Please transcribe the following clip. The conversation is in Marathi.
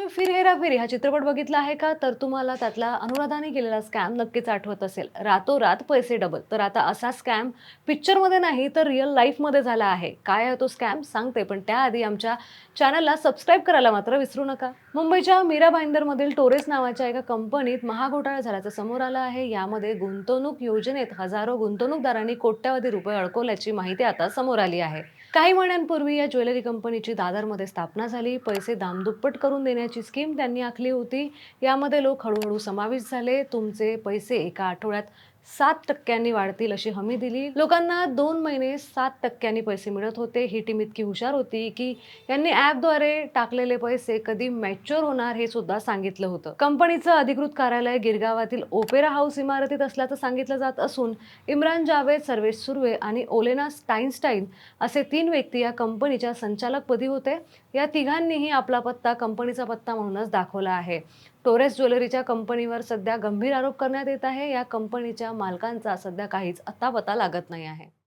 फिर हेरा फेरी हा चित्रपट बघितला आहे का? तर तुम्हाला त्यातला अनुराधाने केलेला स्कॅम नक्कीच आठवत असेल. रातोरात पैसे डबल. तर आता असा स्कॅम पिक्चरमध्ये नाही तर रिअल लाईफमध्ये झाला आहे. काय आहे तो स्कॅम सांगते, पण त्याआधी आमच्या चॅनलला सबस्क्राईब करायला मात्र विसरू नका. मुंबईच्या मीरा भाईंदरमधील टोरेस नावाच्या एका कंपनीत महाघोटाळा झाल्याचं समोर आलं आहे. यामध्ये गुंतवणूक योजनेत हजारो गुंतवणूकदारांनी कोट्यवधी रुपये अडकवल्याची माहिती आता समोर आली आहे. काही महिन्यांपूर्वी या ज्वेलरी कंपनीची दादरमध्ये स्थापना झाली. पैसे दामदुप्पट करून देण्याची स्कीम त्यांनी आखली होती. यामध्ये लोक हळूहळू समाविष्ट झाले. तुमचे पैसे एका आठवड्यात 7% वाढतील अशी हमी दिली. लोकांना 2 महिने 7% पैसे मिळत होते. ही टीम इतकी हुशार होती की यांनी ॲपद्वारे टाकलेले पैसे कधी मॅच्युअर होणार हे सुद्धा सांगितलं होतं. कंपनीचं अधिकृत कार्यालय गिरगावातील ओपेरा हाऊस इमारतीत असल्याचं सांगितलं जात असून इम्रान जावेद, सर्वेश सुर्वे आणि ओलेना स्टाईनस्टाईन असे 3 व्यक्ती या कंपनीच्या संचालकपदी होते. या तिघांनीही आपला पत्ता कंपनीचा पत्ता म्हणूनच दाखवला आहे. टोरेस ज्वेलरीच्या कंपनीवर सध्या गंभीर आरोप करण्यात येत आहे. या कंपनीच्या मालकांचा सध्या काहीच अत्तापत्ता लागत नाही आहे.